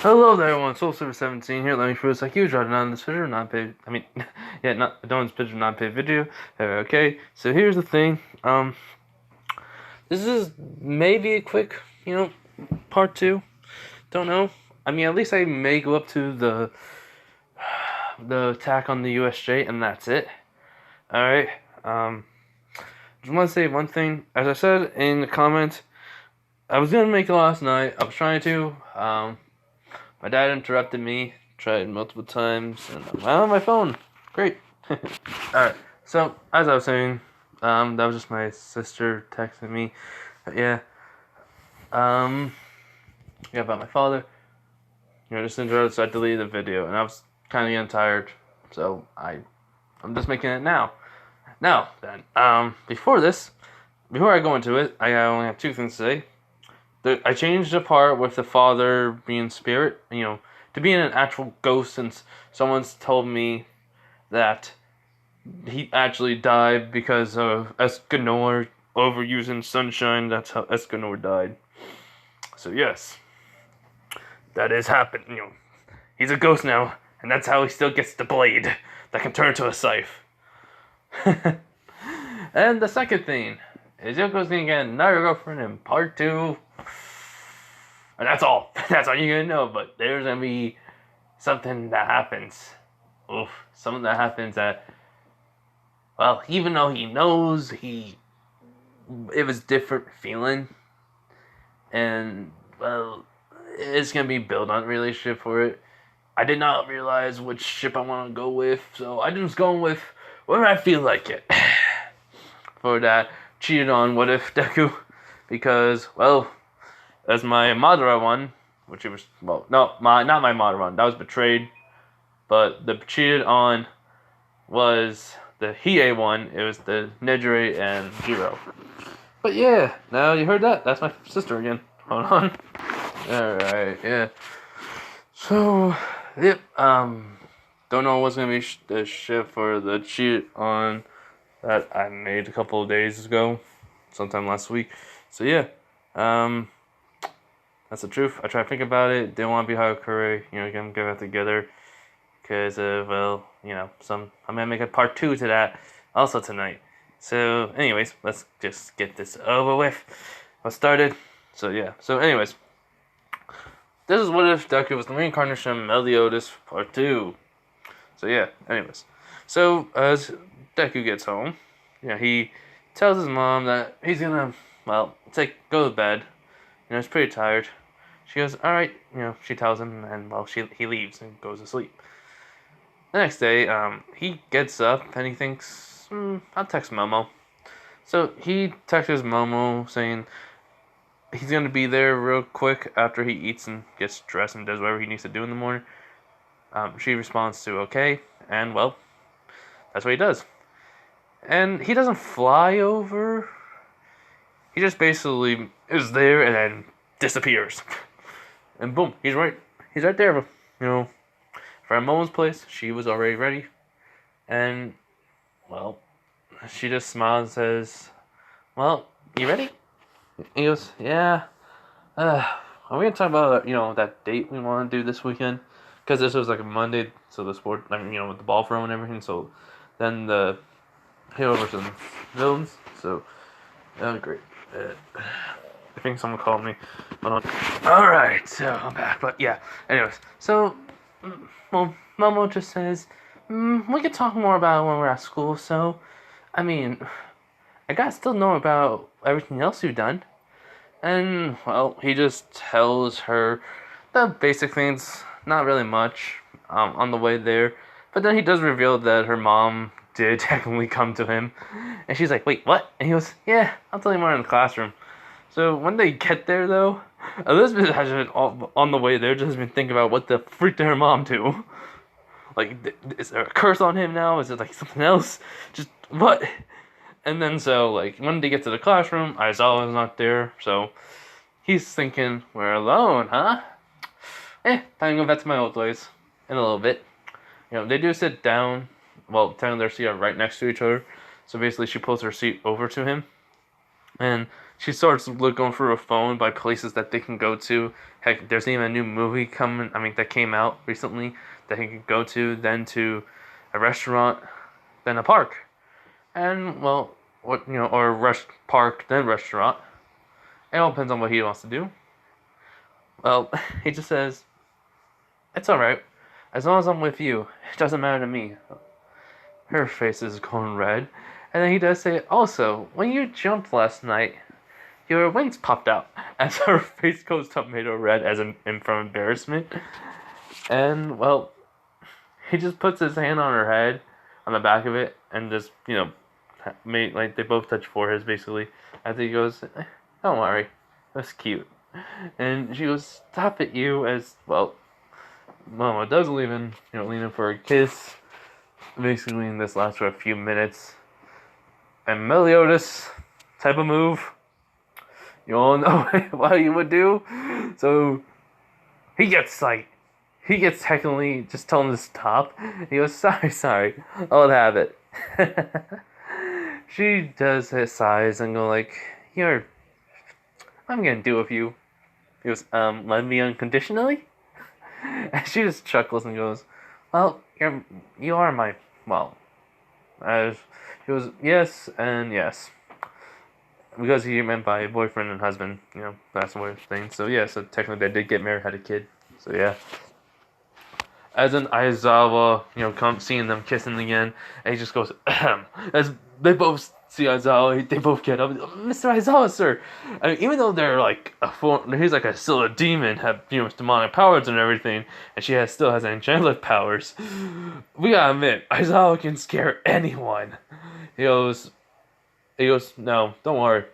Hello there, everyone. Soul17 here. Let me prove like usual. Not in this video, not paid. I mean, yeah, not don't this picture, not paid video. Okay, so here's the thing. This is maybe a quick, part two. Don't know. I mean, at least I may go up to the attack on the USJ, and that's it. All right. Just want to say one thing. As I said in the comments, I was gonna make it last night. I was trying to. My dad interrupted me, tried multiple times, and I'm on my phone. Great. Alright, so, as I was saying, that was just my sister texting me. Yeah. Yeah, about my father. Just interrupted, so I deleted the video, and I was kind of getting tired, so I'm just making it now. Now, then, before I go into it, I only have two things to say. I changed the part with the father being spirit, to being an actual ghost, since someone's told me that he actually died because of Escanor overusing sunshine. That's how Escanor died. So yes, that has happened. He's a ghost now, and that's how he still gets the blade that can turn to a scythe. And the second thing is Yoko's gonna get another girlfriend in part 2. And that's all. That's all you're gonna know. But there's gonna be something that happens. Something that happens that, well, even though he knows it was different feeling, and well, it's gonna be built on relationship for it. I did not realize which ship I want to go with, so I just going with where I feel like it. For that cheated on What If Deku, because well. As my Madara one, which it was, well, no, not my Madara one, that was betrayed, but the cheated on was the Hiei one. It was the Nejire and Jiro. But yeah, now you heard that. That's my sister again. Hold on. Alright, yeah. So, yep, don't know what's gonna be the ship for the cheat on that I made a couple of days ago, sometime last week. So yeah, that's the truth. I tried to think about it. Didn't want to be Hakure, get that together. Because, I'm going to make a part 2 to that also tonight. So, anyways, let's just get this over with. Let's started. So, yeah. So, anyways. This is What If Deku was the reincarnation of meliodas part 2. So, yeah. Anyways. So, as Deku gets home, he tells his mom that he's going to, go to bed. He's pretty tired. She goes, alright, she tells him, and, he leaves and goes to sleep. The next day, he gets up, and he thinks, I'll text Momo. So, he texts Momo, saying he's gonna be there real quick after he eats and gets dressed and does whatever he needs to do in the morning. She responds to, okay, and, that's what he does. And he doesn't fly over. He just basically is there and then disappears. And boom, he's right there. For Momo's place, she was already ready. And, she just smiles and says, well, you ready? He goes, yeah. Are we going to talk about, that date we want to do this weekend? Because this was like a Monday, so the sport, with the ball throw and everything. So then the hero versus villains. So that was great. I think someone called me. Alright, so I'm back. But yeah, anyways. So, Momo just says, we could talk more about it when we're at school. So, I mean, I gotta still know about everything else you've done. And, he just tells her the basic things. Not really much on the way there. But then he does reveal that her mom did technically come to him. And she's like, wait, what? And he goes, yeah, I'll tell you more in the classroom. So when they get there, though, Elizabeth has been on the way there just been thinking about what the freak did her mom do. Like, is there a curse on him now? Is it like something else? Just what? And then so when they get to the classroom, Aizawa is not there, so he's thinking, we're alone, huh? Time to go back to my old place in a little bit. They do sit down. Well, technically their seats are right next to each other. So basically she pulls her seat over to him. And she starts looking through a phone by places that they can go to. Heck, there's even a new movie coming. I mean, that came out recently that he can go to. Then to a restaurant, then a park, and well, what or a park then restaurant. It all depends on what he wants to do. Well, he just says it's all right as long as I'm with you. It doesn't matter to me. Her face is going red, and then he does say also when you jumped last night. Your wings popped out as her face goes tomato red as in from embarrassment. And well, he just puts his hand on her head, on the back of it, and just made like they both touch foreheads basically. I think he goes, "Don't worry, that's cute." And she goes, "Stop it, you!" As well, Mama does lean in for a kiss. Basically, in this lasts for a few minutes. And meliodas type of move. You all know what he would do. So he gets technically just telling him to stop. He goes, sorry, I'll have it. She does his sighs and go like, I'm gonna do with you. He goes, love me unconditionally? And she just chuckles and goes, well, you are my, well, he goes, yes and yes. Because he meant by boyfriend and husband, that's the weird thing. So yeah, so technically they did get married, had a kid. So yeah. As in Aizawa, seeing them kissing again, and he just goes, ahem. As they both see Aizawa, they both get up. Mr. Aizawa, sir. I mean, even though they're like he's like still a demon, have demonic powers and everything, and she still has angelic powers. We gotta admit, Aizawa can scare anyone. He goes, no, don't worry.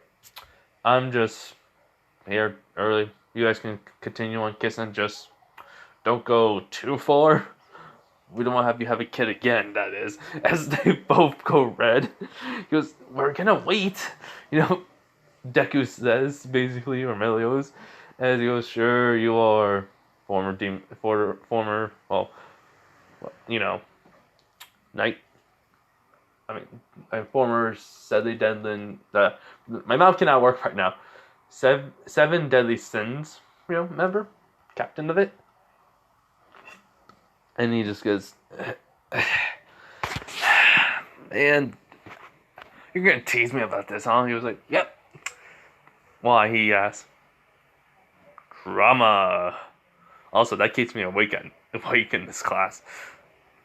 I'm just here early. You guys can continue on kissing. Just don't go too far. We don't want to have you have a kid again, that is. As they both go red. He goes, we're gonna wait. Deku says, basically, or Melios. As he goes, sure, you are former, knight. I mean, a former deadly deadly. My mouth cannot work right now. Seven deadly sins. Remember, captain of it. And he just goes, and you're gonna tease me about this, huh? He was like, yep. Why? He asked. Drama. Also, that keeps me awake in this class.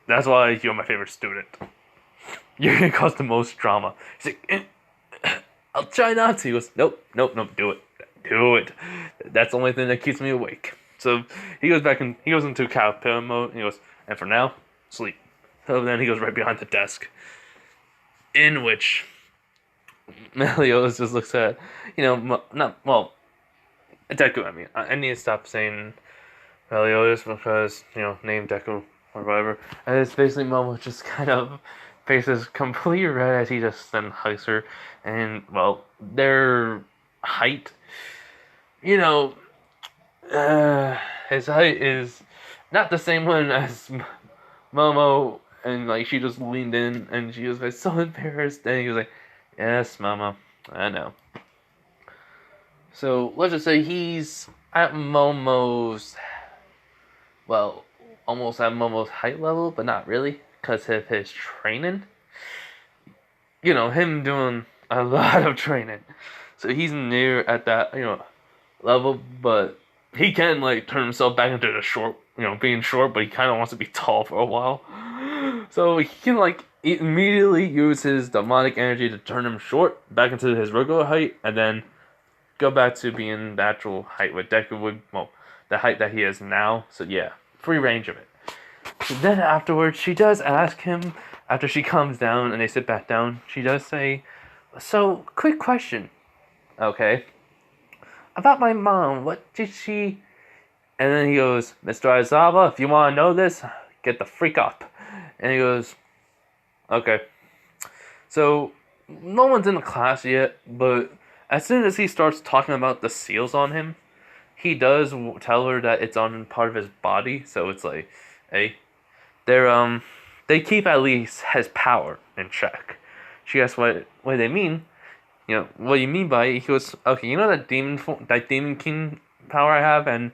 That's why you're my favorite student. You're gonna cause the most drama. He's like, I'll try not to. He goes, nope, do it. That's the only thing that keeps me awake. So he goes into caterpillar mode, and he goes, and for now, sleep. So then he goes right behind the desk. In which Meliodas just looks at, Deku, I mean, I need to stop saying Meliodas because, name Deku or whatever. And it's basically Momo just kind of faces completely red as he just then hugs her. And, well, their height, his height is not the same one as Momo, and like she just leaned in and she was like so embarrassed, and he was like, yes, Mama, I know. So let's just say he's at Momo's, well, almost at Momo's height level, but not really, because of his training. Him doing a lot of training. So he's near at that, level, but he can like turn himself back into the short, being short, but he kind of wants to be tall for a while. So he can like immediately use his demonic energy to turn him short back into his regular height, and then go back to being the actual height with Deku would, the height that he is now. So yeah, free range of it. So then afterwards, she does ask him, after she calms down and they sit back down, she does say, so, quick question. Okay. About my mom, what did she... And then he goes, Mr. Aizawa, if you want to know this, get the freak up. And he goes, okay. So, no one's in the class yet, but as soon as he starts talking about the seals on him, he does tell her that it's on part of his body, so it's like, hey, they keep at least his power in check. She asks what they mean. what do you mean by it? He goes, okay, that demon king power I have, and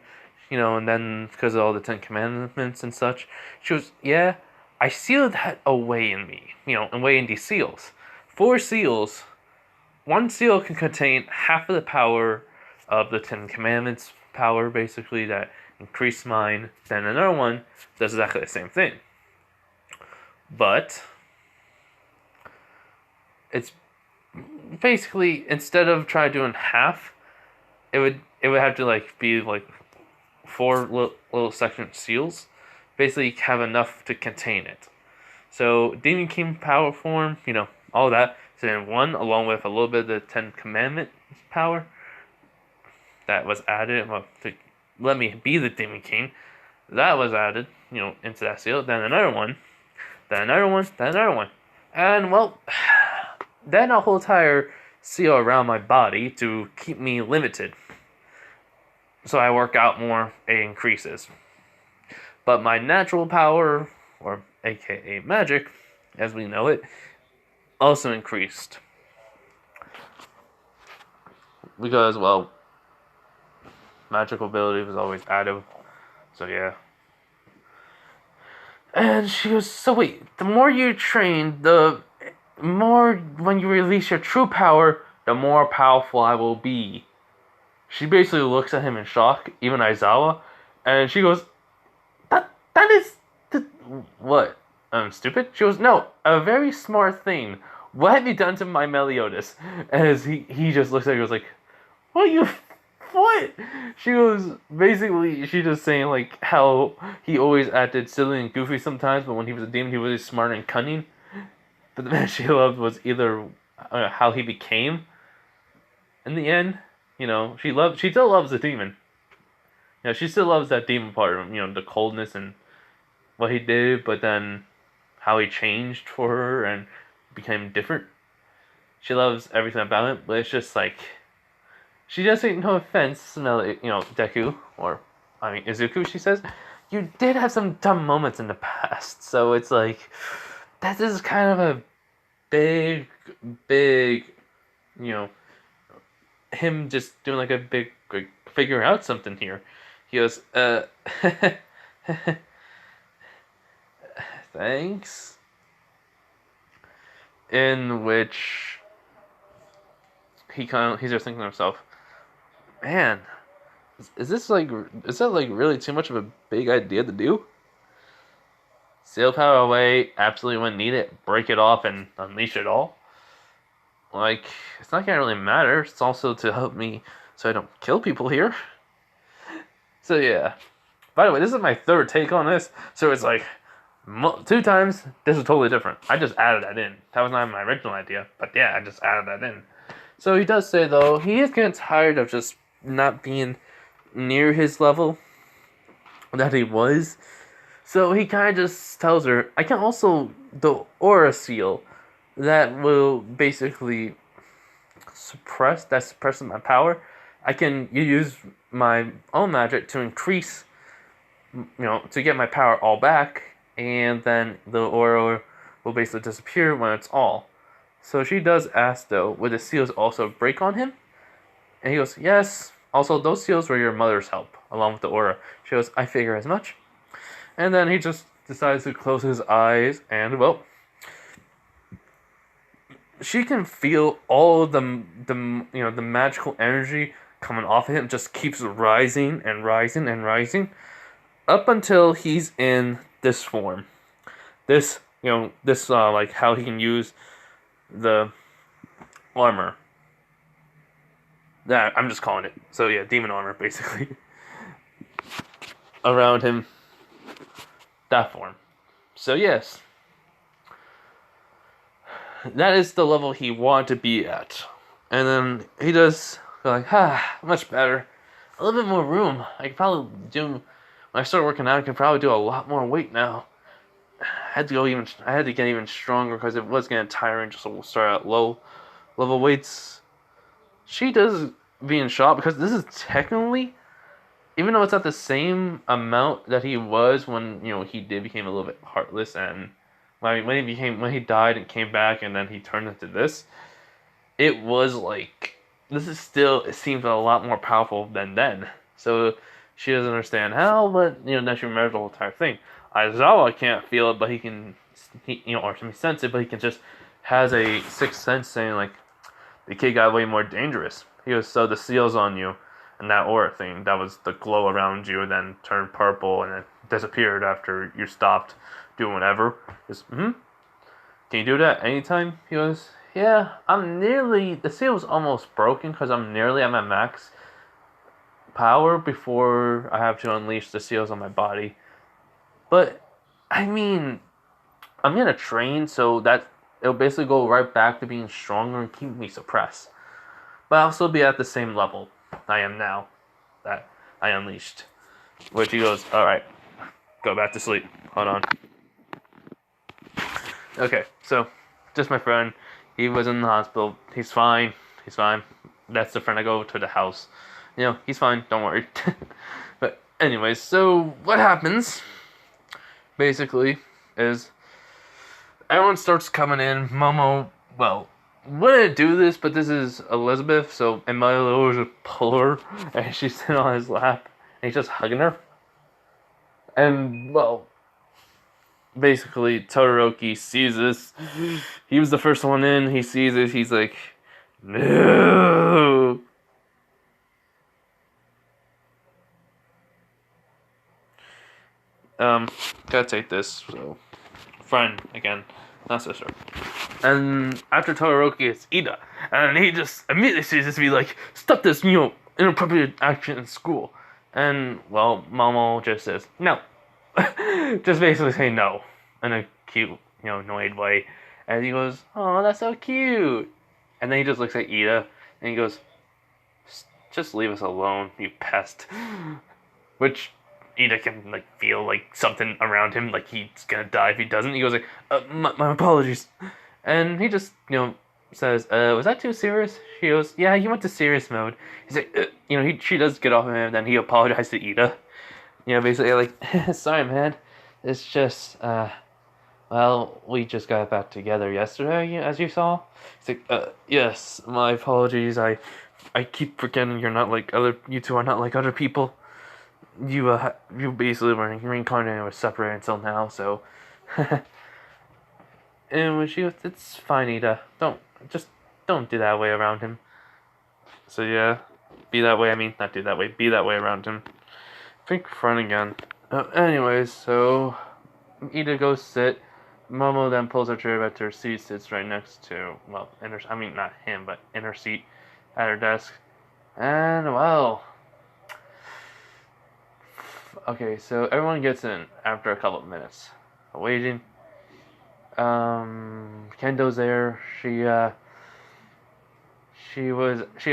then because of all the Ten Commandments and such. She goes, yeah, I sealed that away in me, away in these seals. 4 seals. One seal can contain half of the power of the Ten Commandments power, basically, that increase mine. Then another one does exactly the same thing. But it's basically, instead of trying doing half, it would have to be 4 little section seals, basically have enough to contain it. So Demon King power form, all that. So then one, along with a little bit of the Ten Commandment power that was added to let me be the Demon King, that was added, into that seal. Then another one, then another one, then another one, and well, then a whole entire seal around my body to keep me limited. So I work out more, it increases. But my natural power, or aka magic, as we know it, also increased. Because, well, magical ability was always added. So yeah. And she goes, so wait, the more you train, the more when you release your true power, the more powerful I will be. She basically looks at him in shock, even Aizawa, and she goes, that is what? Stupid? She goes, no, a very smart thing. What have you done to my meliodas? As he just looks at her and goes like, what? She goes, basically, she just saying how he always acted silly and goofy sometimes, but when he was a demon, he was really smart and cunning. But the man she loved was either how he became in the end. She still loves the demon. She still loves that demon part of the coldness and what he did, but then how he changed for her and became different. She loves everything about it, but it's just she doesn't. No offense, Deku, or Izuku. She says, you did have some dumb moments in the past, so it's that is kind of a big, him just doing a big, figure out something here. He goes, thanks. In which he's just thinking to himself, man, is that really too much of a big idea to do? Seal power away, absolutely when needed, break it off and unleash it all. It's not gonna really matter. It's also to help me so I don't kill people here. So yeah. By the way, this is my third take on this, so it's 2 times, this is totally different. I just added that in. That was not my original idea, but yeah, I just added that in. So he does say, though, he is getting tired of just not being near his level that he was. So he kind of just tells her, I can also, the aura seal, that will basically suppresses my power. You use my own magic to increase, to get my power all back, and then the aura will basically disappear when it's all. So she does ask, though, would the seals also break on him? And he goes, yes. Also, those seals were your mother's help, along with the aura. She goes, I figure as much. And then he just decides to close his eyes, and, well, she can feel all the magical energy coming off of him, just keeps rising and rising and rising, up until he's in this form. This how he can use the armor. That I'm just calling it. So yeah, demon armor basically around him. That form. So yes, that is the level he wanted to be at, and then he does go much better. A little bit more room. I could probably do when I start working out. I could probably do a lot more weight now. I had to get even stronger because it was getting tiring just to start at low level weights. She does be in shock because this is technically, even though it's not the same amount that he was when he became a little bit heartless, and when he died and came back and then he turned into this. it was like this is still it seems a lot more powerful than then. So she doesn't understand how, but then she remembers the whole entire thing. Aizawa can't feel it, but or sense it, but he can just has a sixth sense saying like the kid got way more dangerous. He was so the seals on you, and that aura thing that was the glow around you, and then turned purple and then disappeared after you stopped doing whatever. Just can you do that anytime? He goes, yeah, the seal was almost broken because I'm nearly at my max power before I have to unleash the seals on my body. But, I mean, I'm gonna train so that it'll basically go right back to being stronger and keep me suppressed. But I'll still be at the same level I am now that I unleashed. Which he goes, alright, go back to sleep. Hold on. Okay, so just my friend. He was in the hospital. He's fine. He's fine. That's the friend I go to the house. He's fine. Don't worry. But anyways, so what happens basically is everyone starts coming in. Momo, well, wouldn't do this, but this is Elizabeth. So and meliodas would pull her, and she's sitting on his lap, and he's just hugging her. And well, basically Todoroki sees this. He was the first one in. He sees it. He's like, no. Gotta take this. So, friend again, not sister. And after Todoroki, it's Ida, and he just immediately sees this. Be like, stop this, inappropriate action in school. And well, Momo just says no. Just basically say no in a cute, annoyed way. And he goes, oh, that's so cute. And then he just looks at Ida and he goes, just leave us alone, you pest. Which Ida can feel something around him, like he's gonna die if he doesn't. He goes like, my apologies. And he just, says, was that too serious? She goes, yeah, he went to serious mode. He's like, she does get off of him, and then he apologized to Ida. Basically like, sorry, man. It's just, well, we just got back together yesterday, as you saw. He's like, yes, my apologies. I keep forgetting you two are not like other people. You basically were reincarnated and were separated until now, so. And when she goes, it's fine, Ida. Don't do that way around him. So yeah, be that way. I mean, not do that way. Be that way around him. Think front again. Anyways, so Ida goes sit. Momo then pulls her chair back to her seat, sits right next to, well, not him, but in her seat at her desk. And, well, okay, so everyone gets in after a couple of minutes of waiting. Kendo's there. She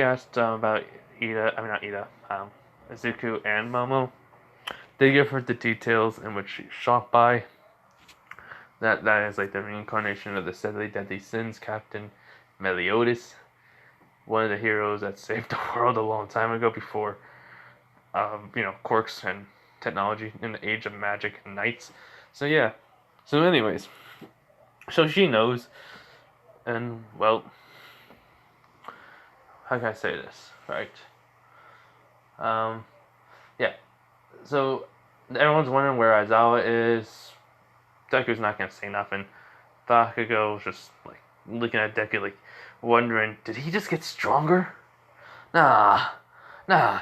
asked about not Ida, Izuku and Momo. They give her the details in which she's shocked by. That is the reincarnation of the seven deadly sins, Captain Meliodas, one of the heroes that saved the world a long time ago before, quirks and technology in the age of magic and knights. So yeah. So anyways, so she knows, and well, how can I say this? Right. Yeah. So everyone's wondering where Aizawa is. Deku's not gonna say nothing. Bakugo's just looking at Deku wondering, did he just get stronger? Nah,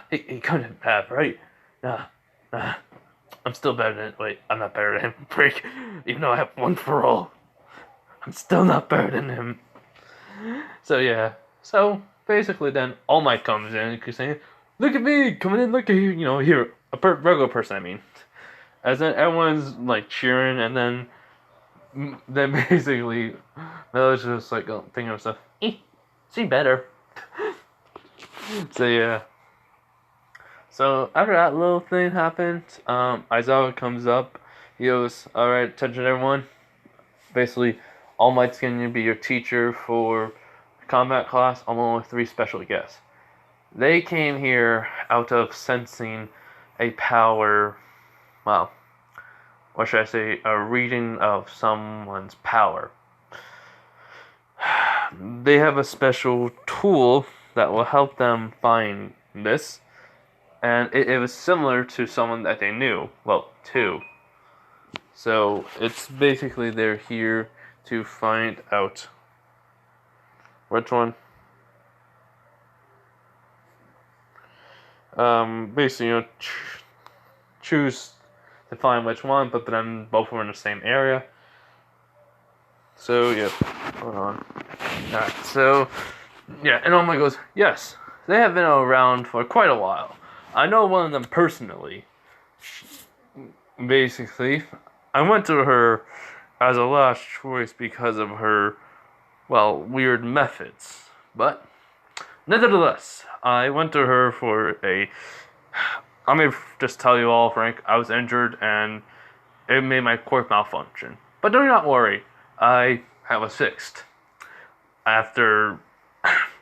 he couldn't have, right? Nah. I'm still better than. Wait, I'm not better than him. Break. Even though I have one for all, I'm still not better than him. So yeah. So basically, then All Might comes in and saying, "Look at me, coming in, look at you, here, regular person, I mean." As then everyone's cheering, and then basically Melo's just thinking of stuff. See better. So yeah. So after that little thing happened, Aizawa comes up. He goes, "Alright, attention everyone. Basically, All Might's going to be your teacher for combat class, along with 3 special guests. They came here out of sensing a power, well, or should I say, a reading of someone's power. they have a special tool that will help them find this, and it was similar to someone that they knew. Well, two. So it's basically they're here to find out which one. Basically, choose to find which one, but then both of them are in the same area. So yeah, hold on. Alright, so yeah, and Oma goes, yes, they have been around for quite a while. I know one of them personally. Basically, I went to her as a last choice because of her, well, weird methods. But nevertheless, I went to her for a. I may just tell you all, Frank, I was injured and it made my quirk malfunction. But do not worry, I was fixed. After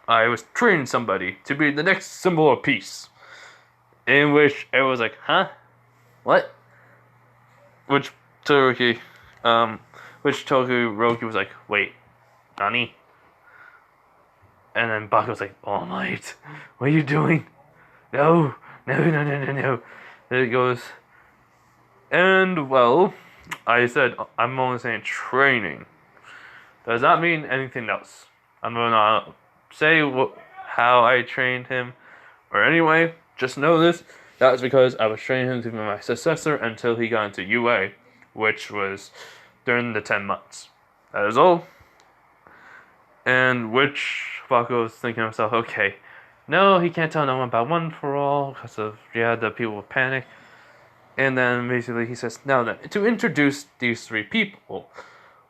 I was training somebody to be the next symbol of peace. In which it was like, huh? What? Which Todoroki was like, wait, Nani? And then Bakugo was like, All Might, what are you doing? No. There it goes. And, well, I said, I'm only saying training. Does not mean anything else. I'm gonna say how I trained him, or anyway, just know this. That was because I was training him to be my successor until he got into UA, which was during the 10 months. That is all. And which Bakugo was thinking to himself, okay, no, he can't tell no one about One for All because of, the people with panic. And then basically he says, now then, to introduce these three people.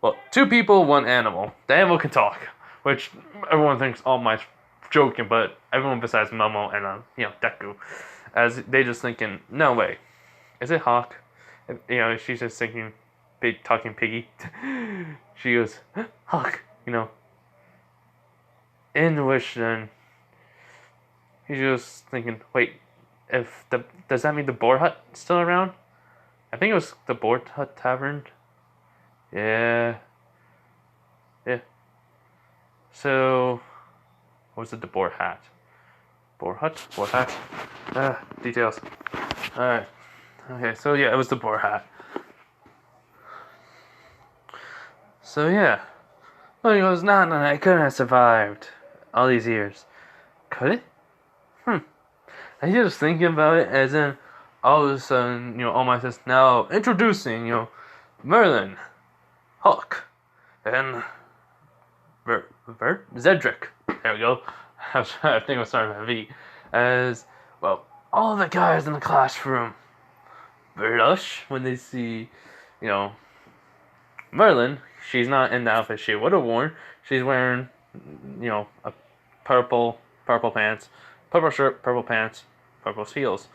Well, two people, one animal. The animal can talk, which everyone thinks All Might's joking, but everyone besides Momo and, Deku, as they just thinking, no way. Is it Hawk? She's just thinking, big talking piggy. She goes, Hawk, In which then, he's just thinking, wait, does that mean the Boar Hut is still around? I think it was the Boar Hut Tavern. Yeah. So, what was it, the Boar Hat? Boar Hat? Details. Alright. Okay, so yeah, it was the Boar Hat. So yeah. Well, he goes, no, I couldn't have survived all these years. Could it? And he's just thinking about it, as in, all of a sudden, All Might says, now, introducing, Merlin, Hawk, and Zedric. There we go. I think I was starting with a V. As, well, all the guys in the classroom blush when they see, Merlin. She's not in the outfit she would have worn. She's wearing, a purple pants, purple shirt, purple pants, purple heels.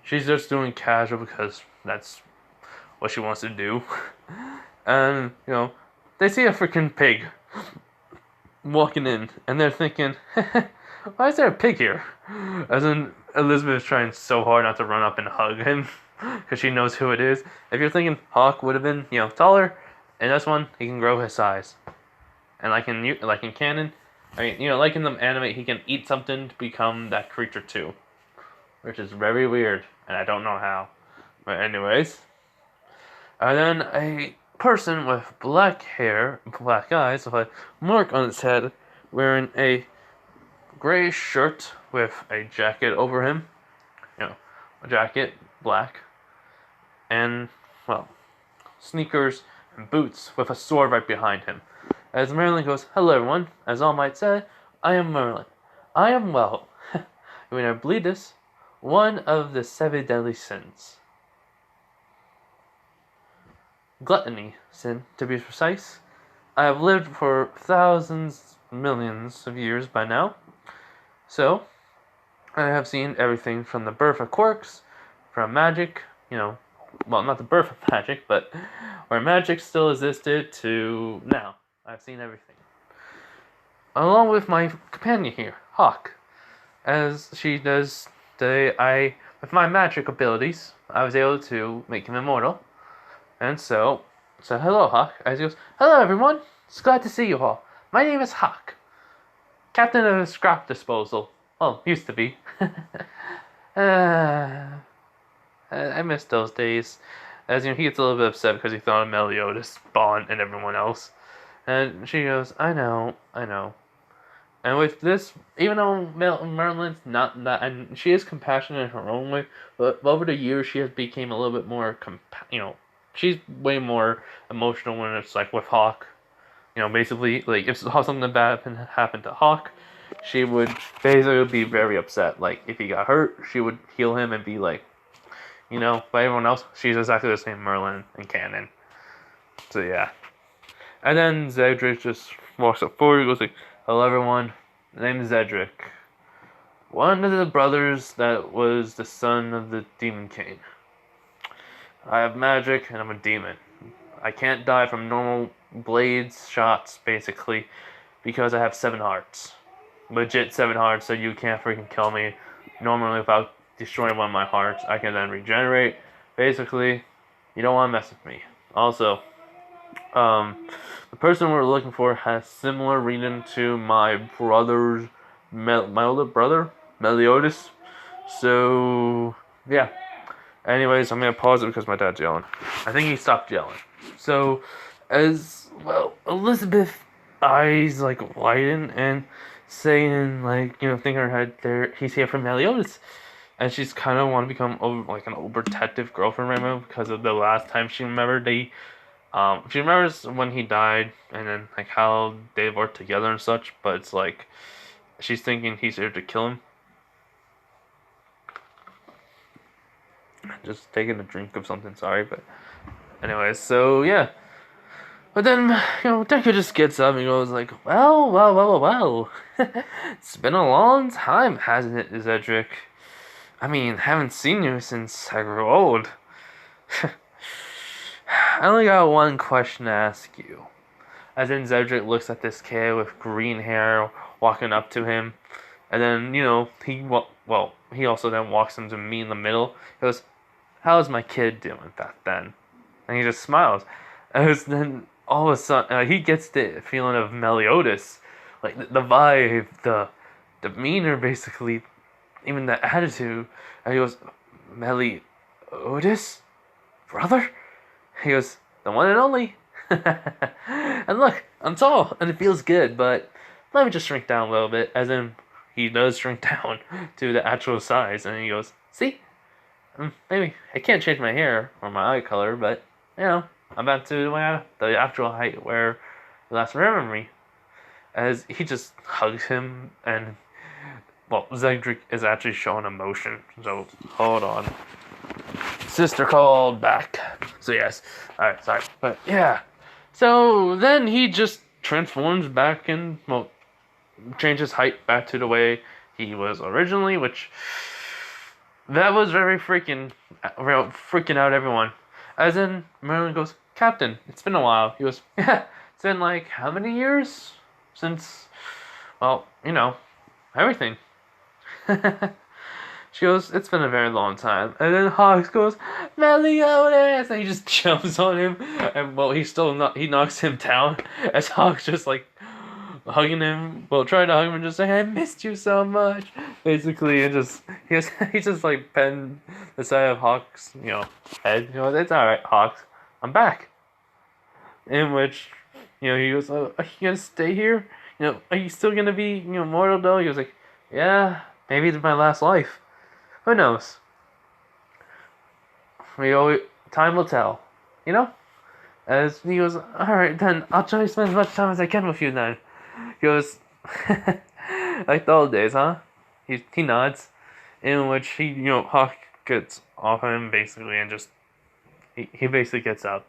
She's just doing casual because that's what she wants to do. And, they see a freaking pig walking in, and they're thinking, why is there a pig here? As in, Elizabeth is trying so hard not to run up and hug him, because she knows who it is. If you're thinking Hawk would have been, taller, in this one, he can grow his size. And like in canon, like in the anime, he can eat something to become that creature too. Which is very weird, and I don't know how. But anyways. And then a person with black hair, black eyes, with a mark on his head, wearing a gray shirt with a jacket over him. A jacket, black. And, well, sneakers and boots with a sword right behind him. As Merlin goes, hello everyone, as All Might said, I am Merlin. I am, well, when I believe this, one of the 7 deadly sins. Gluttony, sin, to be precise. I have lived for thousands, millions of years by now. So, I have seen everything from the birth of quirks, from magic, well, not the birth of magic, but where magic still existed to now. I've seen everything. Along with my companion here, Hawk. As she does today, with my magic abilities, I was able to make him immortal. And so hello, Hawk. As he goes, hello everyone. It's glad to see you all. My name is Hawk. captain of scrap disposal. Well, used to be. uh, I miss those days. As you know, he gets a little bit upset because he thought of Meliodas, Bond, and everyone else. And she goes, I know, I know. And with this, even though Merlin's not that, and she is compassionate in her own way, but over the years she has became a little bit more, she's way more emotional when it's like with Hawk. Basically, like if something bad happened to Hawk, she would basically be very upset. Like if he got hurt, she would heal him and be like, but everyone else, she's exactly the same Merlin and canon. So yeah. And then Zedric just walks up forward, goes like, hello everyone, my name is Zedric. One of the brothers that was the son of the Demon King. I have magic and I'm a demon. I can't die from normal blades, shots, basically, because I have 7 hearts. Legit 7 hearts, so you can't freaking kill me. Normally, without destroying one of my hearts, I can then regenerate. Basically, you don't want to mess with me. Also, the person we're looking for has similar reason to my brother's, my older brother, Meliodas. So, yeah. Anyways, I'm going to pause it because my dad's yelling. I think he stopped yelling. So, as, well, Elizabeth eyes, like, widen and saying, like, thinking in her head, he's here for Meliodas. And she's kind of want to become, like, an overprotective girlfriend right now because of the last time she remembered she remembers when he died and then, like, how they worked together and such, but it's like, she's thinking he's here to kill him. Just taking a drink of something, sorry, but anyways, so yeah. But then, Deku just gets up and goes like, well. It's been a long time, hasn't it, Zedric? I mean, haven't seen you since I grew old. I only got one question to ask you. As in, Zedric looks at this kid with green hair walking up to him. And then, he also then walks into me in the middle. He goes, how's my kid doing back then? And he just smiles. And then all of a sudden, he gets the feeling of Meliodas. Like, the vibe, the demeanor, basically, even the attitude. And he goes, Meliodas? Brother? He goes, the one and only. And look, I'm tall, and it feels good, but let me just shrink down a little bit. As in, he does shrink down to the actual size. And he goes, see? Maybe I can't change my hair or my eye color, but I'm back to the actual height where you last remember me. As he just hugs him, and Zedric is actually showing emotion. So hold on, sister called back. So yes, all right, sorry, but yeah. So then he just transforms back and changes height back to the way he was originally, which. That was very freaking out everyone. As in, Merlin goes, Captain, it's been a while. He goes, yeah, it's been like, how many years? Since, everything. She goes, it's been a very long time. And then Hawks goes, Meliodas! And he just jumps on him. And, he knocks him down. As Hawks just, like, hugging him, trying to hug him and just saying, I missed you so much. Basically, and he just like petting the side of Hawk's, head. It's alright, Hawks, I'm back. In which, he goes, oh, are you gonna stay here? Are you still gonna be, mortal though? He was like, yeah, maybe it's my last life. Who knows? Time will tell, As he goes, alright then, I'll try to spend as much time as I can with you then. He goes, like the old days, huh? He nods, in which Hawk gets off him basically, and just he basically gets up.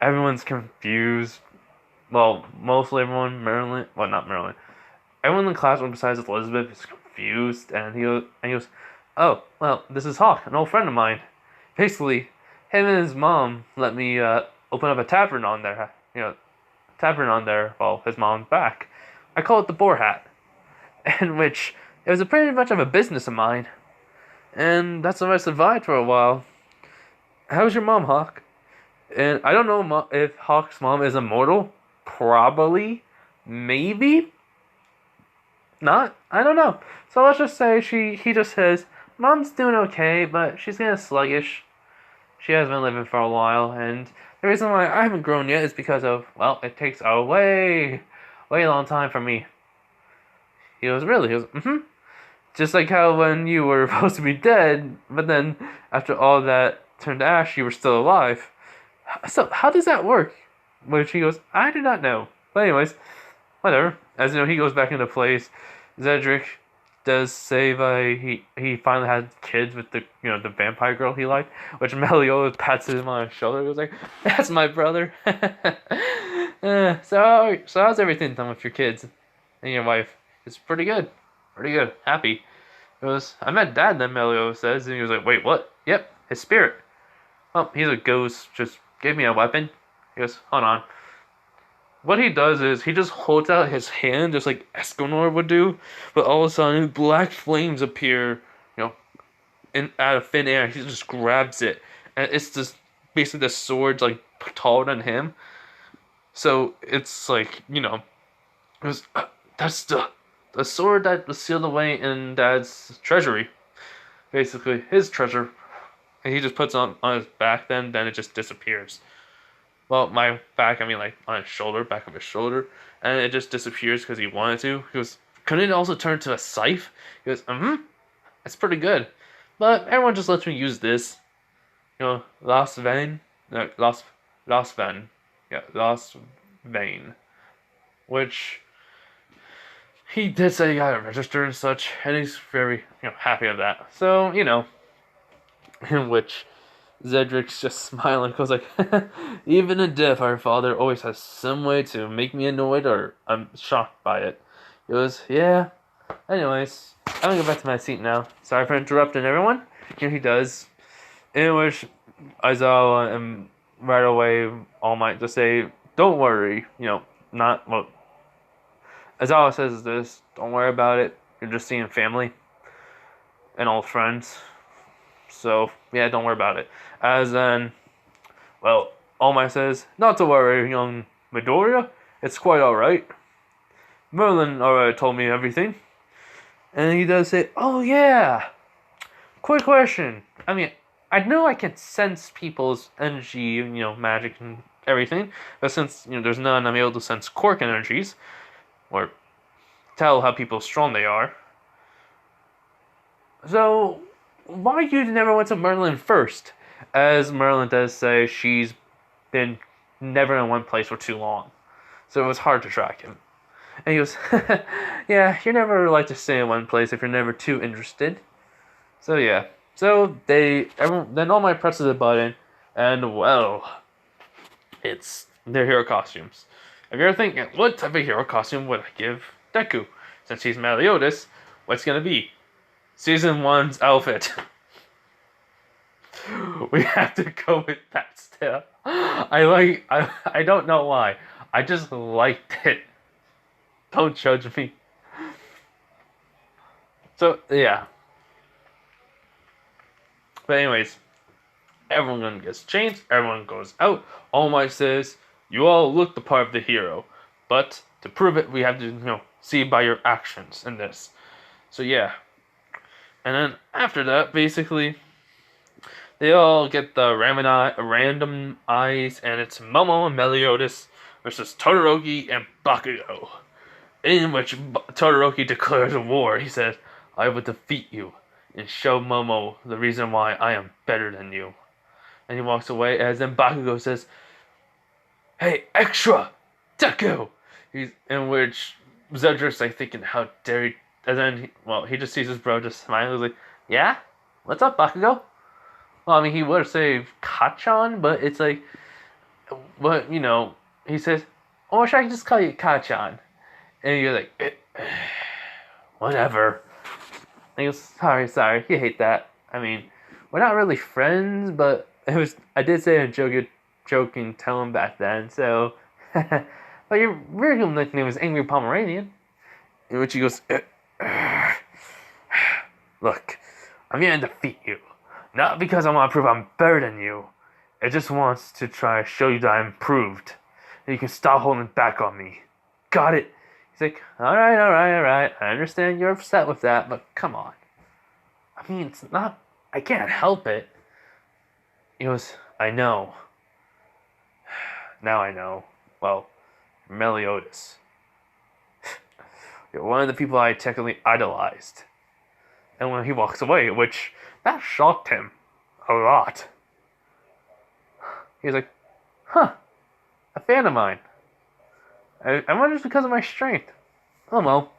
Everyone's confused. Well, mostly everyone. Not Merlin. Everyone in the classroom besides Elizabeth is confused, and he goes, oh, well, this is Hawk, an old friend of mine. Basically, him and his mom let me open up a tavern on there. While his mom's back. I call it the Boar Hat, in which it was pretty much of a business of mine, and that's how I survived for a while. How's your mom, Hawk? And I don't know if Hawk's mom is immortal. Probably, maybe. not? I don't know. So let's just say he just says, Mom's doing okay, but she's kind of sluggish. She has been living for a while, and the reason why I haven't grown yet is because of, well, it takes a way long time for me. He goes, really? He goes, mm-hmm. Just like how when you were supposed to be dead, but then after all that turned to ash, you were still alive. So how does that work? Which he goes, I do not know. But anyways, whatever. As you know, he goes back into place. Zedric does say he finally had kids with the the vampire girl he liked, which Meliodas pats him on his shoulder. He was like, "That's my brother." So how's everything done with your kids and your wife? It's pretty good, Happy. It was. I met Dad. Then Meliodas says, and he was like, "Wait, what?" Yep, his spirit. Oh, he's a ghost. Just give me a weapon. He goes, "Hold on." What he does is he just holds out his hand just like Escanor would do, but all of a sudden black flames appear, out of thin air. He just grabs it, and it's just basically the sword's like taller than him. So it's like it was that's the sword that was sealed away in Dad's treasury, basically his treasure, and he just puts it on his back. Then it just disappears. Well, my back, I mean, like, on his shoulder, back of his shoulder, and it just disappears because he wanted to. He goes, couldn't it also turn to a scythe? He goes, it's pretty good. But everyone just lets me use this. Lost vein? No, lost vein. Yeah, lost vein. Which, he did say he got it registered and such, and he's very, happy with that. So, in which Zedric's just smiling because, like, even in death, our father always has some way to make me annoyed or I'm shocked by it. He goes, yeah. Anyways, I'm gonna go back to my seat now. Sorry for interrupting everyone. He does. In which Aizawa and right away All Might just say, don't worry. Not well. Aizawa says this, don't worry about it. You're just seeing family and old friends. So, yeah, don't worry about it. As then, well, All Might says, not to worry, young Midoriya. It's quite alright. Merlin already told me everything. And he does say, oh yeah. Quick question. I mean, I know I can sense people's energy, magic and everything. But since, there's none, I'm able to sense quirk energies. Or tell how people strong they are. So, why you never went to Merlin first? As Merlin does say, she's been never in one place for too long. So it was hard to track him. And he goes, yeah, you're never like to stay in one place if you're never too interested. So yeah. So then All Might presses a button, and well, it's their hero costumes. If you're thinking, what type of hero costume would I give Deku? Since he's Meliodas, what's gonna be? Season 1's outfit. We have to go with that still. I don't know why. I just liked it. Don't judge me. So, yeah. But anyways, everyone gets changed, everyone goes out. All Might says, you all look the part of the hero. But to prove it, we have to, see by your actions in this. So yeah. And then after that, basically, they all get the random eyes, and it's Momo and Meliodas versus Todoroki and Bakugo. In which Todoroki declares a war. He says, I will defeat you and show Momo the reason why I am better than you. And he walks away, as then Bakugo says, hey, extra! Deku! In which Zedric's like thinking, how dare he. And then, he just sees his bro just smiling. He's like, yeah? What's up, Bakugo? Well, I mean, he would say Kachan, but it's like, but, he says, or should I just call you Kachan? And you're like, whatever. And he goes, sorry, you hate that. I mean, we're not really friends, but I did say a joking tone back then, so, but your real nickname is Angry Pomeranian. In which he goes, look, I'm gonna defeat you. Not because I want to prove I'm better than you. It just wants to try to show you that I'm improved. And you can stop holding back on me. Got it? He's like, alright. I understand you're upset with that, but come on. I mean, it's not. I can't help it. He goes, I know. Now I know. Well, Meliodas. You're one of the people I technically idolized. And when he walks away, which that shocked him a lot. He's like, huh, a fan of mine. I wonder if it's because of my strength. Oh well.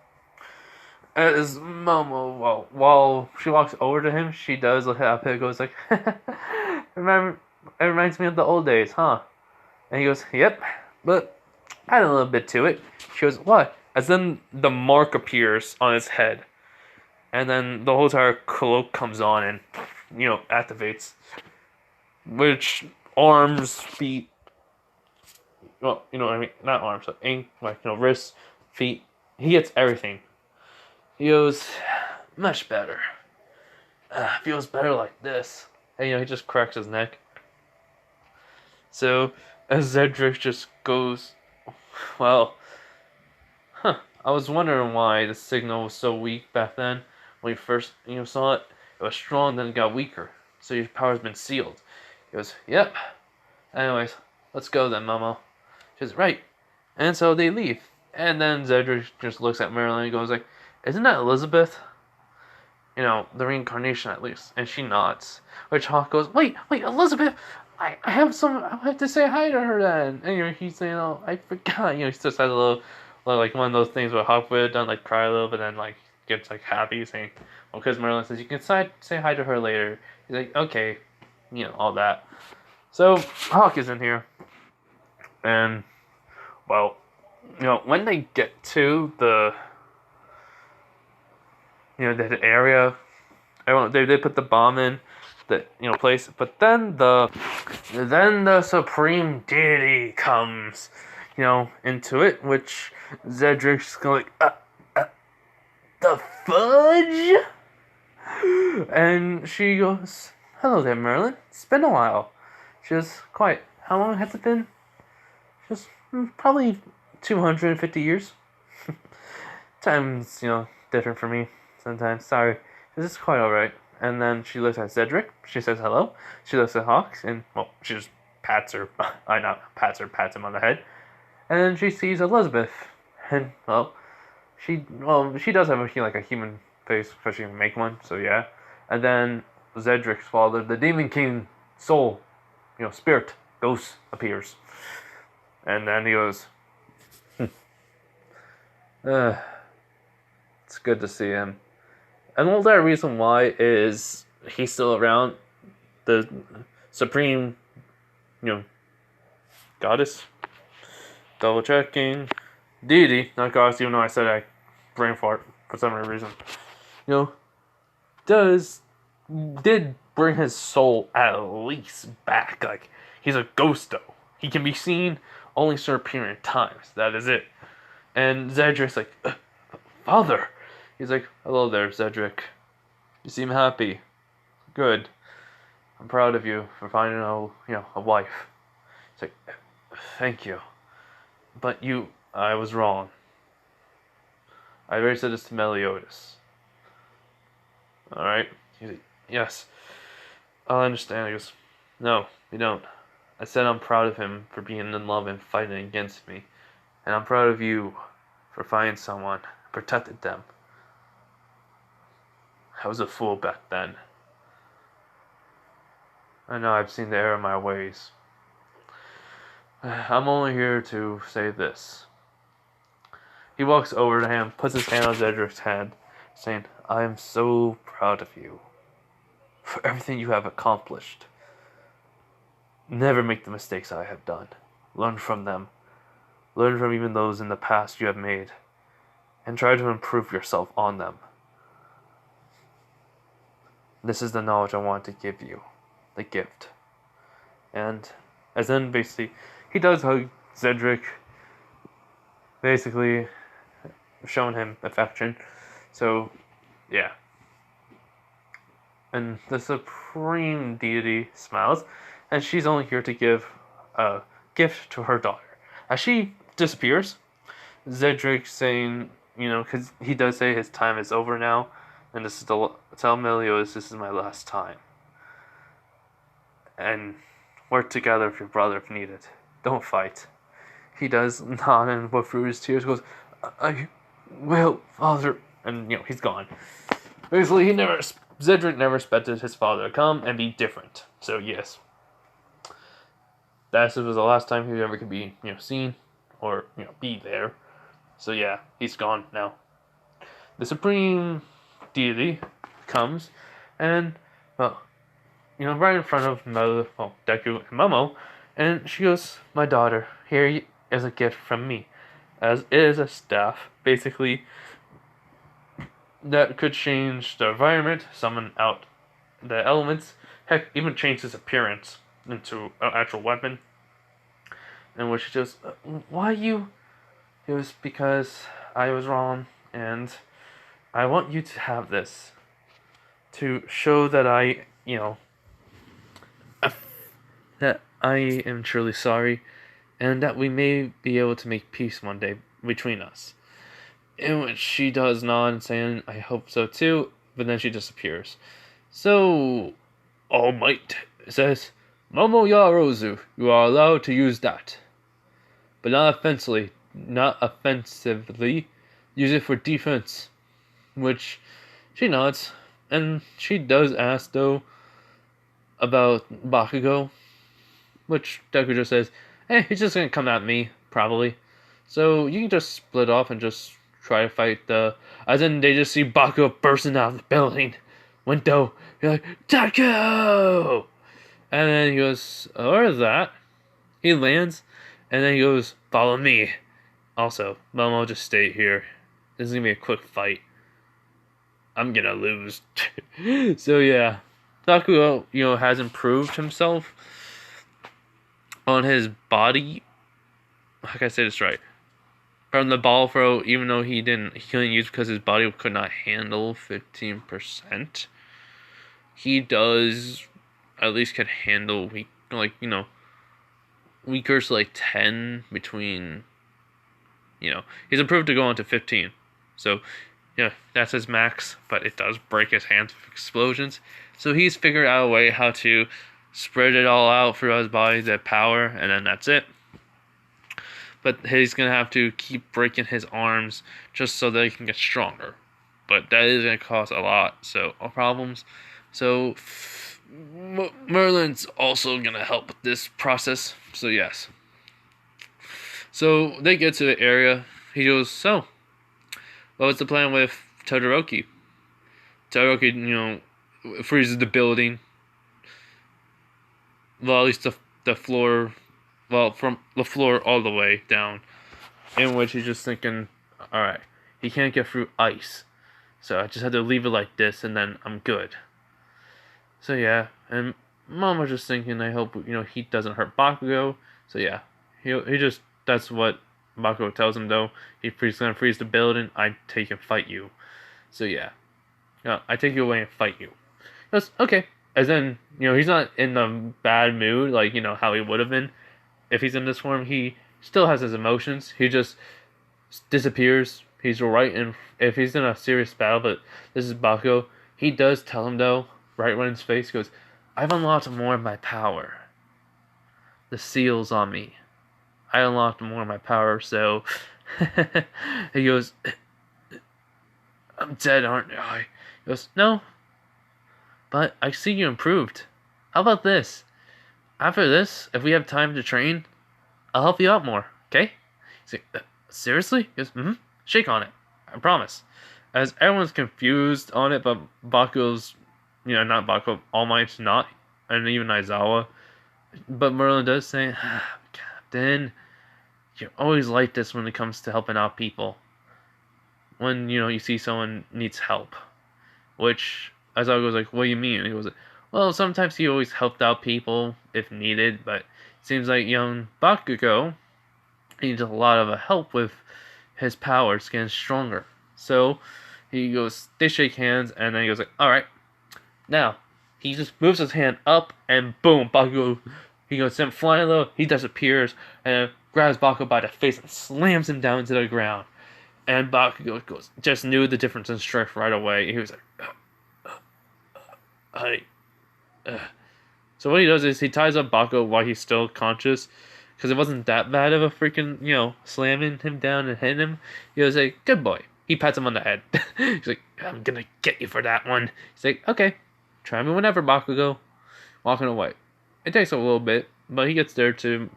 As Momo, well, while she walks over to him, she does look up and goes like, remember, it reminds me of the old days, huh? And he goes, yep, but add a little bit to it. She goes, what? As then the mark appears on his head. And then the whole entire cloak comes on and, activates. Which arms, feet, well, you know what I mean? Not arms, but wrists, feet. He gets everything. He goes, much better. Feels better like this. And, he just cracks his neck. So, as Zedric just goes, well, I was wondering why the signal was so weak back then. When you first, saw it, it was strong, then it got weaker. So your power's been sealed. He goes, yep. Anyways, let's go then, Momo. She goes, right. And so they leave. And then Zedric just looks at Marilyn and goes like, isn't that Elizabeth? The reincarnation at least. And she nods. Which Hawk goes, wait, Elizabeth! I have to say hi to her then. And he's saying, oh, I forgot. He just has a little, like one of those things where Hawk would have done, like cry a little, but then like gets like happy, saying, well, because Marilyn says, you can say hi to her later. He's like, okay, all that. So Hawk is in here. And, well, when they get to the the area, they put the bomb in the place, but then the supreme deity comes into it, which Zedric's going like, the fudge, and she goes, hello there, Merlin, it's been a while. She goes, quite, how long has it been? She goes, probably 250 years. Time's different for me sometimes. Sorry. This is quite alright. And then she looks at Zedric. She says hello. She looks at Hawks, and she just pats him on the head. And then she sees Elizabeth, and she does have a human face, because she can make one. So yeah. And then Zedric's father, the Demon King soul, spirit, ghost appears, and then he goes, it's good to see him. And all that reason why is he's still around. The supreme, goddess. Double checking. Deity, not goddess, even though I said I brain fart for some reason. Did bring his soul at least back. Like, he's a ghost though. He can be seen only certain period of times. That is it. And Zedric's like, Father. He's like, hello there, Zedric. You seem happy. Good. I'm proud of you for finding a wife. It's like, thank you. But I was wrong. I already said this to Meliodas. Alright? He's like, yes. I understand. He goes, no, you don't. I said I'm proud of him for being in love and fighting against me. And I'm proud of you for finding someone who protected them. I was a fool back then. I know I've seen the error of my ways. I'm only here to say this. He walks over to him, puts his hand on Zedric's head, saying, I am so proud of you for everything you have accomplished. Never make the mistakes I have done. Learn from them. Learn from even those in the past you have made. And try to improve yourself on them. This is the knowledge I want to give you. The gift. And as then basically, he does hug Zedric. Basically, showing him affection. So, yeah. And the supreme deity smiles. And she's only here to give a gift to her daughter. As she disappears, Zedric saying, because he does say his time is over now, and this is tell Meliodas this is my last time, and work together with your brother if needed. Don't fight. He does nod and but through his tears goes, I will, father, and he's gone. Basically, Zedric never expected his father to come and be different. So yes, that was the last time he ever could be, seen or be there. So yeah, he's gone now. The supreme deity comes, and right in front of Deku and Momo, and she goes, "My daughter, here is a gift from me, as it is a staff, basically." That could change the environment, summon out the elements, heck, even change his appearance into an actual weapon. And which she just, why you? It was because I was wrong, and I want you to have this to show that that I am truly sorry, and that we may be able to make peace one day between us. In which she does nod, saying, I hope so too, but then she disappears. So, All Might says, Momo Yarozu, you are allowed to use that. But not offensively, use it for defense. Which she nods, and she does ask, though, about Bakugo. Which Deku just says, he's just gonna come at me, probably. So you can just split off and just try to fight as in they just see Bakugo bursting out of the building window. You're like, Deku! And then he goes, what is that? He lands, and then he goes, follow me. Also, Momo, just stay here. This is gonna be a quick fight. I'm gonna lose. So yeah, Bakugo, has improved himself on his body. How can I say this right? From the ball throw, even though he couldn't use because his body could not handle 15%. He does at least could handle weaker so 10 between. He's improved to go on to 15. So that's his max, but it does break his hands with explosions. So he's figured out a way how to spread it all out throughout his body, the power, and then that's it. But he's going to have to keep breaking his arms just so that he can get stronger. But that is going to cause a lot of problems. So Merlin's also going to help with this process. So yes. So they get to the area. He goes, so, what's the plan with Todoroki? Todoroki, freezes the building. Well, at least the floor. Well, from the floor all the way down. In which he's just thinking, alright, he can't get through ice. So I just have to leave it like this and then I'm good. So yeah, and Mom was just thinking, I hope, he doesn't hurt Bakugo. So yeah, he just, that's what Bakugo tells him though. He's gonna freeze the building, I take and fight you. So yeah, I take you away and fight you. That's okay. As in, he's not in the bad mood, like, how he would have been. If he's in this form, he still has his emotions. He just disappears. He's right in. If he's in a serious battle, but this is Bakugo, he does tell him though, right when his face goes, I've unlocked more of my power. The seal's on me. I unlocked more of my power, so he goes, I'm dead, aren't I? He goes, no. But I see you improved. How about this? After this, if we have time to train, I'll help you out more, okay? He's like, seriously? He goes, shake on it. I promise. As everyone's confused on it, but Bakugo's, not Bakugo, All Might's not, and even Aizawa. But Merlin does say, Captain, you're always like this when it comes to helping out people. When, you see someone needs help. Which, Aizawa goes like, what do you mean? And he goes like, well, sometimes he always helped out people if needed, but it seems like young Bakugo needs a lot of help with his powers getting stronger. So he goes, they shake hands, and then he goes like, alright. Now, he just moves his hand up, and boom, Bakugo, he goes sent flying low, he disappears, and grabs Bakugo by the face and slams him down to the ground. And Bakugo just knew the difference in strength right away. He was like, "I." So what he does is he ties up Bakugo while he's still conscious, because it wasn't that bad of a freaking slamming him down and hitting him. He was like, "Good boy." He pats him on the head. He's like, "I'm gonna get you for that one." He's like, "Okay, try me whenever, Bakugo." Walking away. It takes a little bit, but he gets there to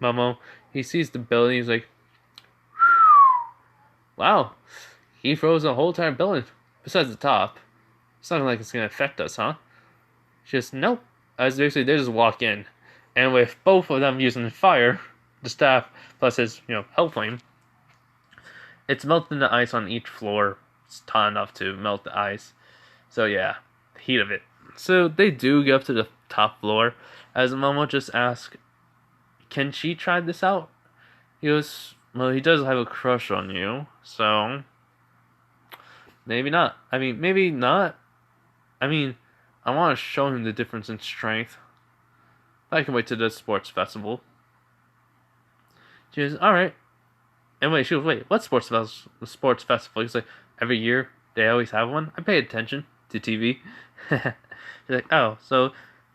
Momo. He sees the building. He's like, "Wow." He froze the whole entire building, besides the top. It's not like it's gonna affect us, huh? Just nope. As basically they just walk in, and with both of them using fire, the staff plus his hell flame, it's melting the ice on each floor. It's hot enough to melt the ice. So yeah, the heat of it. So they do get up to the top floor, as Momo just asks, "Can she try this out?" He goes, "Well, he does have a crush on you, so maybe not. I mean, maybe not. I mean, I want to show him the difference in strength. I can wait to the sports festival." She goes, "Alright." And wait, she goes, "Wait, what sports festival?" He's like, "Every year, they always have one. I pay attention to TV." She's like, "Oh, so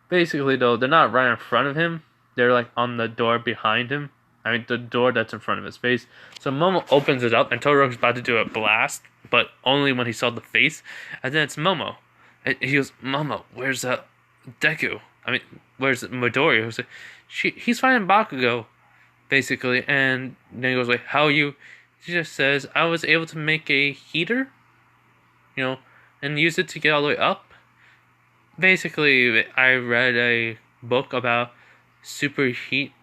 basically, though, they're not right in front of him. They're like on the door behind him. I mean, the door that's in front of his face." So Momo opens it up, and Todoroki's about to do a blast, but only when he saw the face. And then it's Momo. And he goes, "Momo, where's Deku? I mean, where's Midori?" He was like, he's fighting Bakugo, basically. And then he goes like, "How you?" She just says, "I was able to make a heater, and use it to get all the way up." Basically, I read a book about superheat,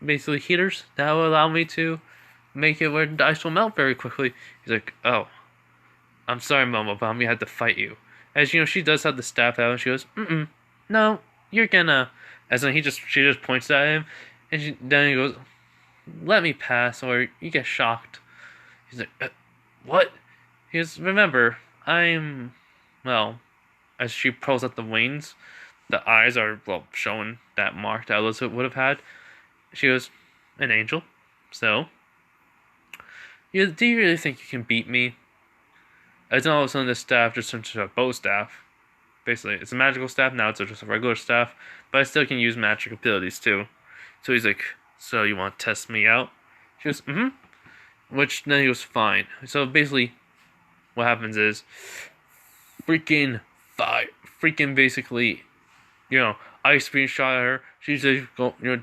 basically heaters that will allow me to make it where the ice will melt very quickly. He's like, "Oh, I'm sorry, Momo, but I'm gonna have to fight you." As she does have the staff out, and she goes, "No, you're gonna." As in, she just points at him, and then he goes, "Let me pass, or you get shocked." He's like, "What?" He goes, "Remember, I'm, well," as she pulls out the wings, the eyes are, showing that mark that Elizabeth would have had. She goes, "An angel. So, do you really think you can beat me?" And then all of a sudden, the staff just turns into a bow staff. Basically, it's a magical staff, now it's just a regular staff, but I still can use magic abilities too. So he's like, "So you want to test me out?" She goes, "Mm-hmm." Which then he goes, "Fine." So basically, what happens is, freaking fire, freaking basically, ice being shot at her. She's just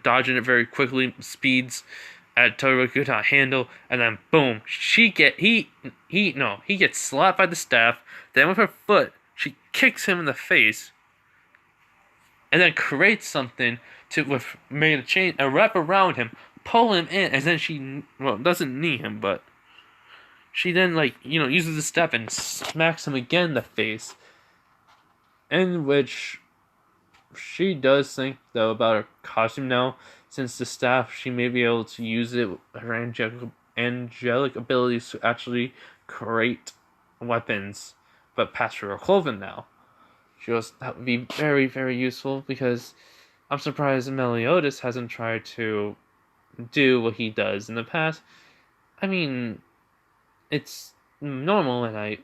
dodging it very quickly, speeds at Todoroki could not handle, and then boom, he gets slapped by the staff. Then with her foot, she kicks him in the face, and then creates something made a chain and wrap around him, pull him in, and then she doesn't knee him, but she then uses the step and smacks him again in the face, in which she does think though about her costume now. Since the staff, she may be able to use it, her angelic abilities, to actually create weapons, but pass through her clothing now. She goes, "That would be very, very useful," because I'm surprised Meliodas hasn't tried to do what he does in the past. I mean, it's normal, and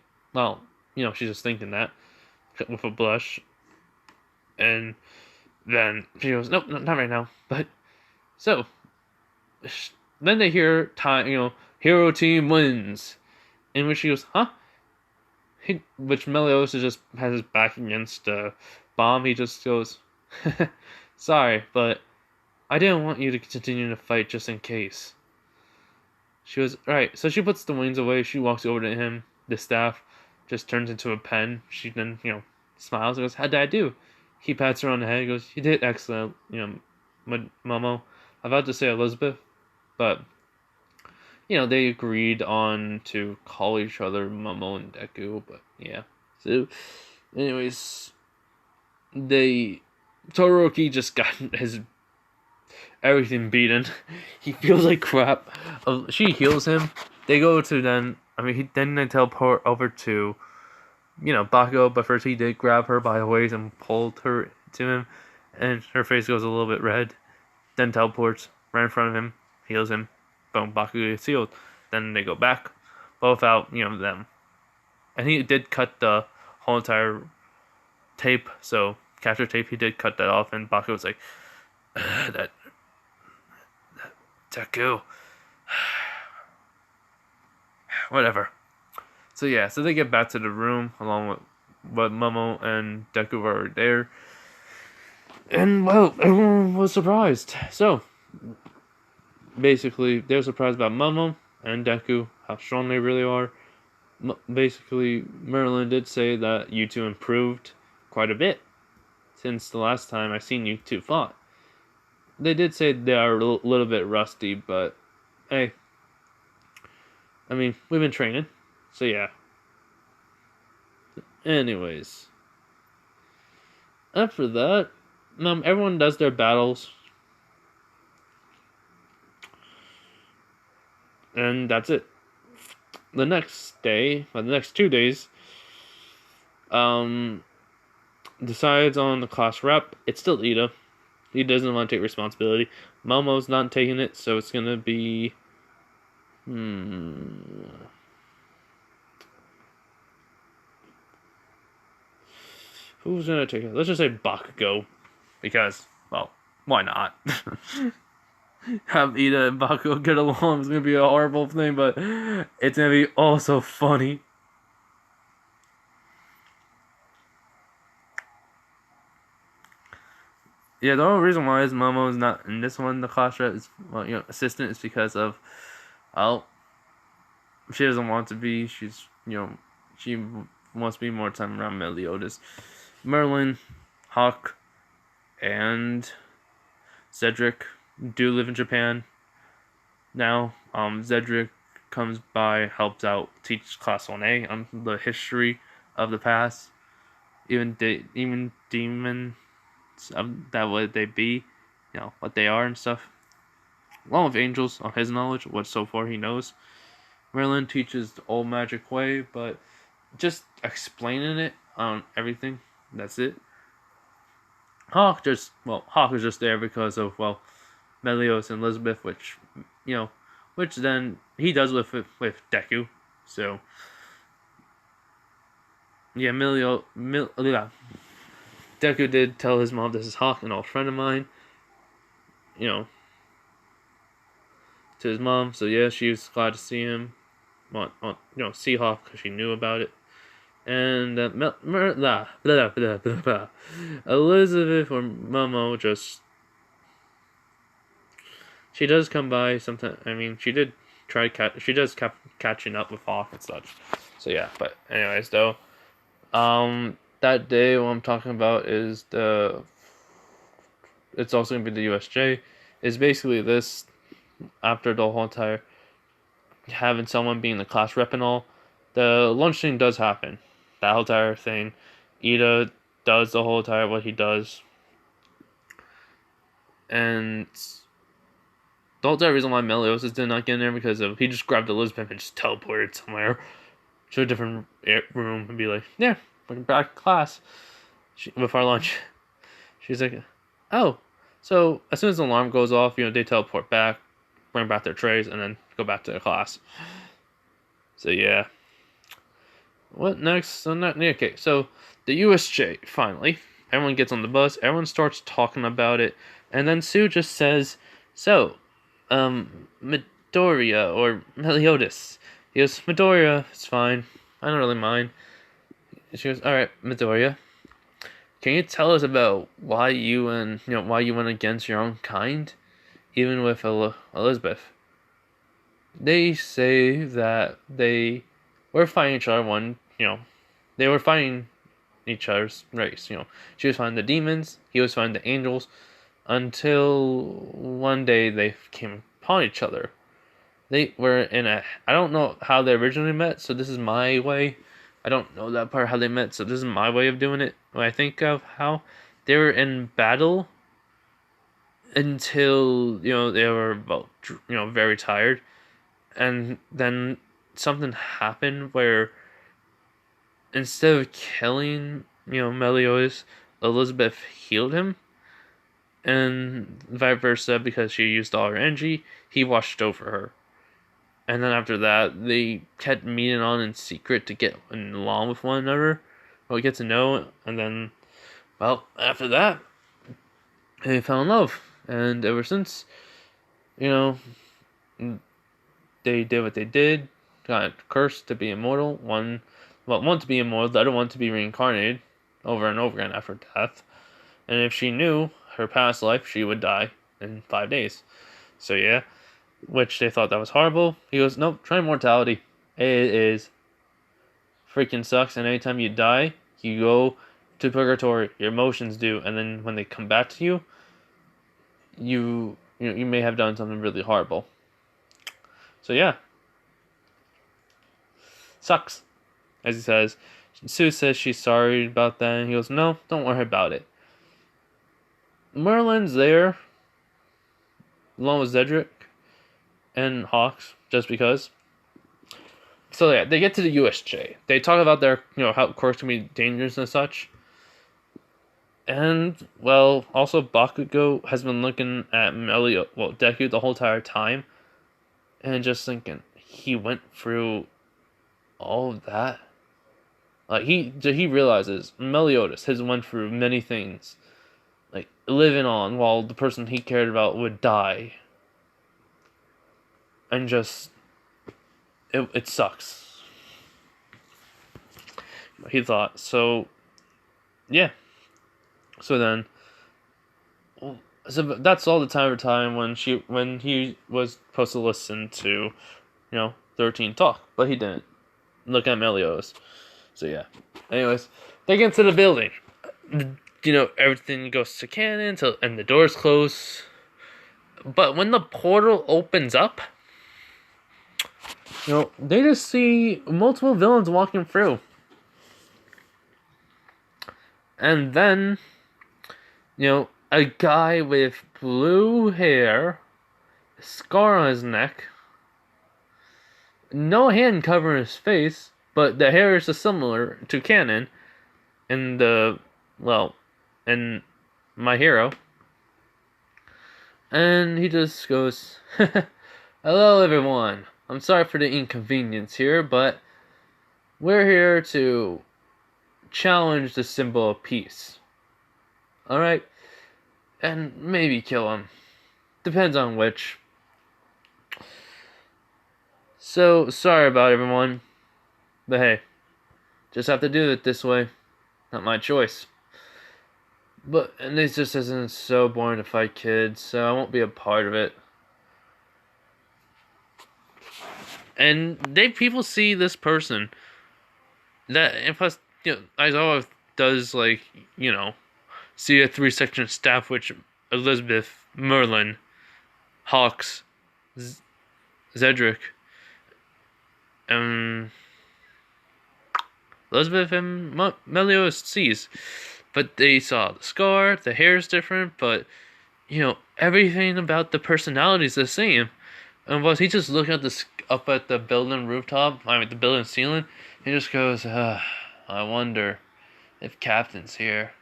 she's just thinking that with a blush. And then she goes, "Nope, not right now." But so then they hear hero team wins, in which she goes, "Huh?" Which Meliodas just has his back against the bomb. He just goes, "Sorry, but I didn't want you to continue to fight just in case." She goes, "Right." So she puts the wings away. She walks over to him. The staff just turns into a pen. She then smiles and goes, "How'd I do?" He pats her on the head and goes, "You did excellent, Momo." I'm about to say Elizabeth, but they agreed on to call each other Momo and Deku, but yeah. So, anyways, Todoroki just got his everything beaten. He feels like crap. She heals him. They go to they teleport over to Bakugo, but first he did grab her by the waist and pulled her to him, and her face goes a little bit red. Then teleports right in front of him. heals him. Boom, Bakugo gets healed. Then they go back, both out, them. And he did cut the whole entire tape, so capture tape, he did cut that off, and Bakugo was like, that Deku, whatever. So yeah, so they get back to the room along with Momo and Deku were there. And well, everyone was surprised. So basically, they're surprised about Momo and Deku, how strong they really are. Basically, Merlin did say that you two improved quite a bit since the last time I seen you two fought. They did say they are a little bit rusty, but hey, I mean, we've been training, so yeah. Anyways, after that, everyone does their battles, and that's it. The next day, or the next 2 days, decides on the class rep. It's still Ida. He doesn't want to take responsibility. Momo's not taking it, so it's gonna be. Who's gonna take it? Let's just say Bakugo, because, well, why not? Have Ida and Bakugo get along. It's gonna be a horrible thing, but it's gonna be also funny. Yeah, the only reason why is Momo is not in this one, the class rep is, well, assistant, is because of, well, she doesn't want to be. She's, she wants to be more time around Meliodas. Merlin, Hawk, and Cedric do live in Japan now. Cedric comes by, helps out, teaches class 1A on the history of the past. Even demons, that what they be, what they are and stuff. Along with angels, on his knowledge, what so far he knows. Merlin teaches the old magic way, but just explaining it on everything. That's it. Hawk is just there because of, well, Meliodas and Elizabeth, which then he does live with Deku. So yeah, Deku did tell his mom, this is Hawk, an old friend of mine. To his mom. So yeah, she was glad to see him. See Hawk because she knew about it. And Elizabeth or Momo she does come by sometimes. I mean, she did catching up with Hawk and such. So yeah, but anyways, though, that day what I'm talking about is it's also gonna be the USJ. Is basically this, after the whole entire having someone being the class rep and all, the lunch thing does happen. That whole entire thing, Ida does the whole entire what he does, and the whole entire reason why Meliodas did not get in there because he just grabbed Elizabeth and just teleported somewhere to a different room and be like, yeah, we're back to class with our lunch. She's like, oh, so as soon as the alarm goes off, they teleport back, bring back their trays, and then go back to the class. So yeah. What next? Okay, so the USJ, finally. Everyone gets on the bus, everyone starts talking about it, and then Sue just says, so, Midoriya, or Meliodas. He goes, Midoriya, it's fine. I don't really mind. She goes, alright, Midoriya, can you tell us about why you went against your own kind, even with Elizabeth? They say that they were fighting each other they were fighting each other's race, She was fighting the demons, he was fighting the angels, until one day they came upon each other. They were I don't know how they originally met, so this is my way. I don't know that part, how they met, so this is my way of doing it. When I think of how they were in battle until, they were both, very tired. And then something happened where instead of killing, Meliodas, Elizabeth healed him. and vice versa, because she used all her energy, he watched over her. And then after that, they kept meeting on in secret to get along with one another, or get to know, and then, well, after that, they fell in love. And ever since, you know, they did what they did, got cursed to be immortal. One to be immortal, the other one to be reincarnated over and over again after death. And if she knew her past life, she would die in 5 days. So yeah, which they thought that was horrible. He goes, nope, try immortality. It is freaking sucks, and anytime you die, you go to purgatory. Your emotions do, and then when they come back to you, you may have done something really horrible. So yeah, sucks, as he says. Sue says she's sorry about that, and he goes, no, don't worry about it. Merlin's there, along with Zedric and Hawks, just because. So yeah, they get to the USJ. They talk about their, how quirks can be dangerous and such. And, well, also Bakugo has been looking at Deku the whole entire time, and just thinking, he went through all of that? Like, he realizes Meliodas has went through many things, like, living on while the person he cared about would die. And just, it sucks. He thought, so, yeah. So then, so that's all the time when he was supposed to listen to, 13 talk, but he didn't look at Meliodas. So yeah. Anyways, they get into the building. Everything goes to canon and the doors close. But when the portal opens up, they just see multiple villains walking through. And then, a guy with blue hair, a scar on his neck, no hand covering his face, but the hair is similar to canon in in My Hero. And he just goes, hello everyone, I'm sorry for the inconvenience here, but we're here to challenge the symbol of peace. Alright? And maybe kill him. Depends on which. So, sorry about everyone. But hey, just have to do it this way. Not my choice. And this just isn't so boring to fight kids, so I won't be a part of it. And people see this person that, and plus, Aizawa does, see a 3-section staff, which Elizabeth, Merlin, Hawks, Zedric, Elizabeth and Meliodas sees. But they saw the scar, the hair is different, but, everything about the personality is the same. And was he just looking up at the building rooftop, the building ceiling, he just goes, I wonder if Captain's here.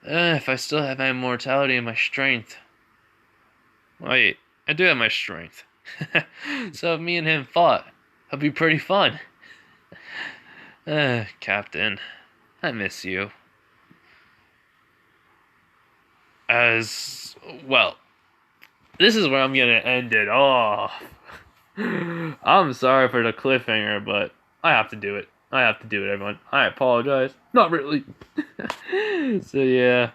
If I still have my immortality and my strength. Wait, I do have my strength. So if me and him fought, it'd be pretty fun. Captain, I miss you. As well, this is where I'm gonna end it off. I'm sorry for the cliffhanger, but I have to do it. Everyone. I apologize. Not really. So yeah.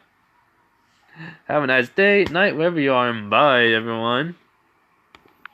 Have a nice day, night, wherever you are, and bye, everyone.